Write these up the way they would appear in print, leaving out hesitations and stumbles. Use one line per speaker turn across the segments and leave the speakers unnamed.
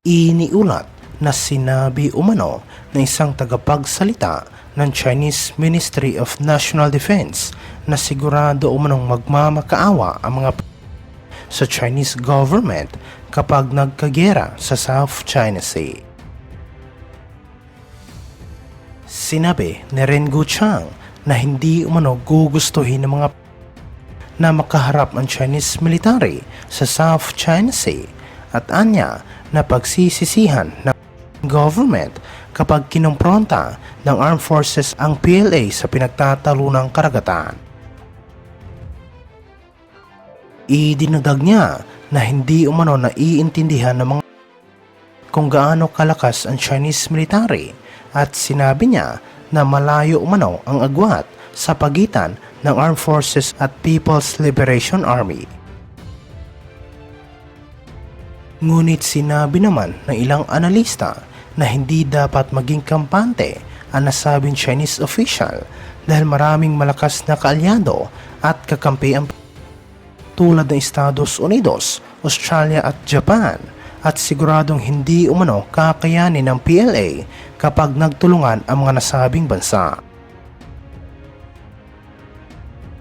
Iniulat na sinabi umano ng isang tagapagsalita ng Chinese Ministry of National Defense na sigurado umanong magmamakaawa ang mga sa Chinese government kapag nagkagera sa South China Sea. Sinabi ni Ren Guoqiang na hindi umano gugustuhin ng mga na makaharap ang Chinese military sa South China Sea at anya na pagsisisihan ng government kapag kinompronta ng armed forces ang PLA sa pinagtatalunang karagatan. Idinagdag niya na hindi umano naiintindihan ng mga kung gaano kalakas ang Chinese military at sinabi niya na malayo umano ang agwat sa pagitan ng Armed Forces at People's Liberation Army. Ngunit sinabi naman ng ilang analista na hindi dapat maging kampante ang nasabing Chinese official dahil maraming malakas na kaalyado at kakampi ang tulad ng Estados Unidos, Australia at Japan at siguradong hindi umano kakayanin ng PLA kapag nagtulungan ang mga nasabing bansa.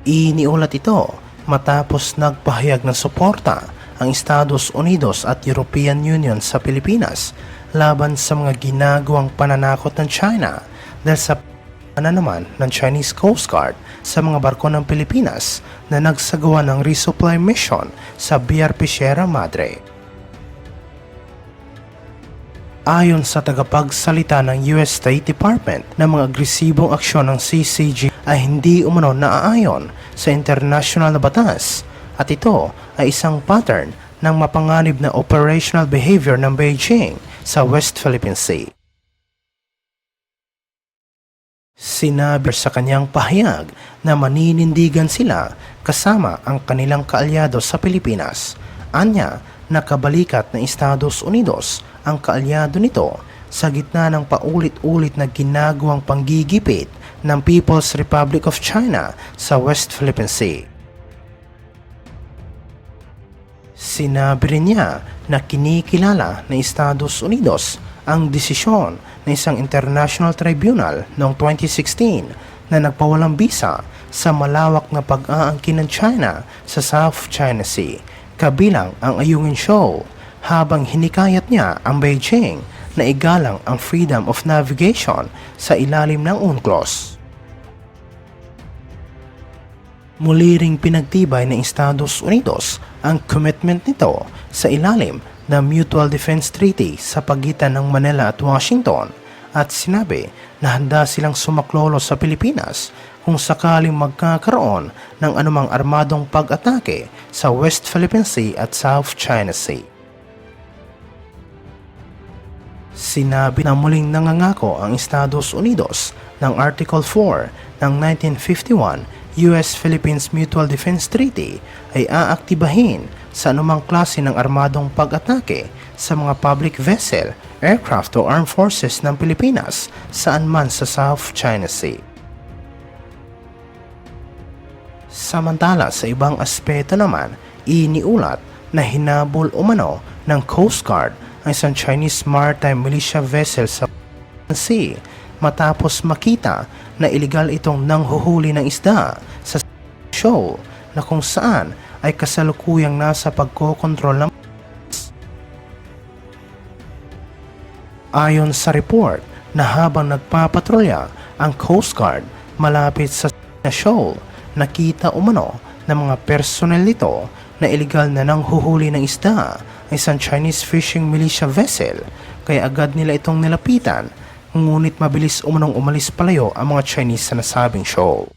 Iniulat ito matapos nagpahayag ng suporta ang Estados Unidos at European Union sa Pilipinas laban sa mga ginagawang pananakot ng China dahil sa naman ng Chinese Coast Guard sa mga barko ng Pilipinas na nagsagawa ng resupply mission sa BRP Sierra Madre. Ayon sa tagapagsalita ng US State Department na mga agresibong aksyon ng CCG ay hindi umano naaayon sa international na batas at ito ay isang pattern ng mapanganib na operational behavior ng Beijing sa West Philippine Sea. Sinabi sa kanyang pahayag na maninindigan sila kasama ang kanilang kaalyado sa Pilipinas. Anya, nakabalikat ng Estados Unidos ang kaalyado nito sa gitna ng paulit-ulit na ginagawang panggigipit ng People's Republic of China sa West Philippine Sea. Sinabi rin niya na kinikilala ng Estados Unidos ang desisyon ng isang international tribunal noong 2016 na nagpawalang bisa sa malawak na pag-aangkin ng China sa South China Sea, kabilang ang Ayungin Shoal, habang hinikayat niya ang Beijing na igalang ang freedom of navigation sa ilalim ng UNCLOS. Muli ring pinagtibay ng Estados Unidos ang commitment nito sa ilalim ng Mutual Defense Treaty sa pagitan ng Manila at Washington at sinabi na handa silang sumaklolo sa Pilipinas kung sakaling magkakaroon ng anumang armadong pag-atake sa West Philippine Sea at South China Sea. Sinabi na muling nangangako ang Estados Unidos ng Article 4 ng 1951 US-Philippines Mutual Defense Treaty ay aaktibahin sa anumang klase ng armadong pag-atake sa mga public vessel, aircraft o armed forces ng Pilipinas saan man sa South China Sea. Samantala sa ibang aspeto naman, iniulat na hinabol umano ng Coast Guard ang isang Chinese maritime militia vessel sa Sea matapos makita na iligal itong nanghuhuli ng isda sa shoal na kung saan ay kasalukuyang nasa pagkokontrol ng ayon sa report na habang nagpapatrolya ang Coast Guard malapit sa shoal, nakita umano ng mga personnel nito na iligal na nanghuhuli ng isda ay isang Chinese fishing militia vessel kaya agad nila itong nilapitan, ngunit mabilis umanong umalis palayo ang mga Chinese sa nasabing shoal.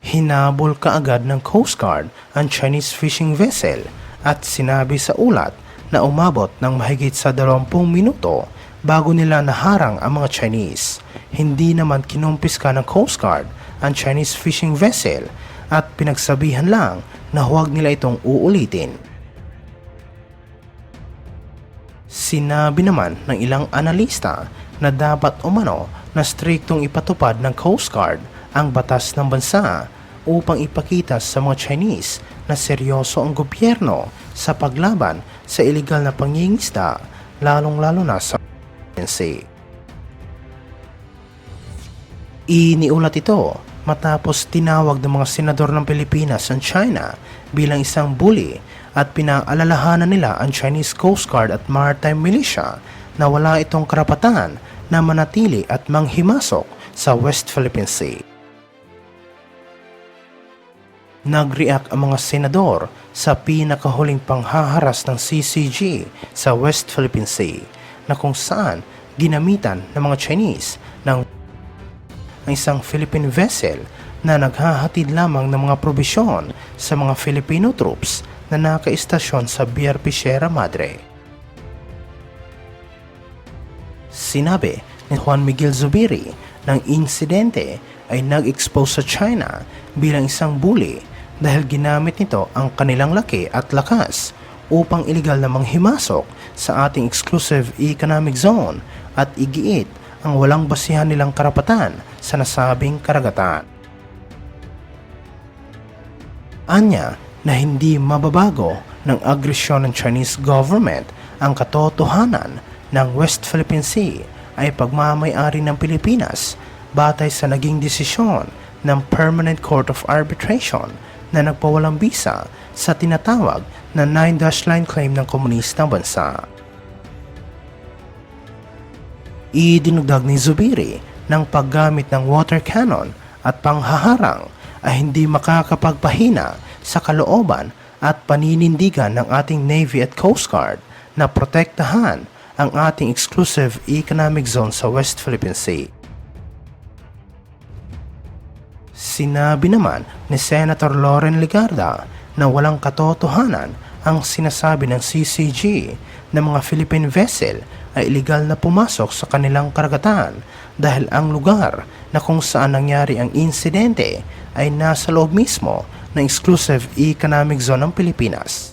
Hinabol kaagad ng Coast Guard ang Chinese fishing vessel at sinabi sa ulat na umabot ng mahigit sa 20 minuto bago nila naharang ang mga Chinese. Hindi naman kinumpiska ng Coast Guard ang Chinese fishing vessel at pinagsabihan lang na huwag nila itong uulitin. Sinabi naman ng ilang analista na dapat umano na striktong ipatupad ng Coast Guard ang batas ng bansa upang ipakita sa mga Chinese na seryoso ang gobyerno sa paglaban sa iligal na pangingisda, lalong-lalo na sa Sea. Iniulat ito matapos tinawag ng mga senador ng Pilipinas ang China bilang isang bully at pinaalalahanan nila ang Chinese Coast Guard at Maritime Militia na wala itong karapatan na manatili at manghimasok sa West Philippine Sea. Nag-react ang mga senador sa pinakahuling panghaharas ng CCG sa West Philippine Sea na kung saan ginamitan ng mga Chinese ng isang Philippine vessel na naghahatid lamang ng mga probisyon sa mga Filipino troops na nakaistasyon sa BRP Sierra Madre. Sinabi ni Juan Miguel Zubiri ng insidente ay nag-expose sa China bilang isang bully dahil ginamit nito ang kanilang laki at lakas upang iligal na manghimasok sa ating exclusive economic zone at igiit ang walang basihan nilang karapatan sa nasabing karagatan. Anya na hindi mababago ng agresyon ng Chinese government ang katotohanan ng West Philippine Sea ay pagmamay-ari ng Pilipinas batay sa naging desisyon ng Permanent Court of Arbitration na nagpawalang bisa sa tinatawag na 9-line claim ng komunistang bansa. Idinugdag ni Zubiri ng paggamit ng water cannon at panghaharang ay hindi makakapagpahina sa kalooban at paninindigan ng ating Navy at Coast Guard na protektahan ang ating exclusive economic zone sa West Philippine Sea. Sinabi naman ni Senator Loren Legarda na walang katotohanan ang sinasabi ng CCG na mga Philippine vessel ay iligal na pumasok sa kanilang karagatan dahil ang lugar na kung saan nangyari ang insidente ay nasa loob mismo ng exclusive economic zone ng Pilipinas.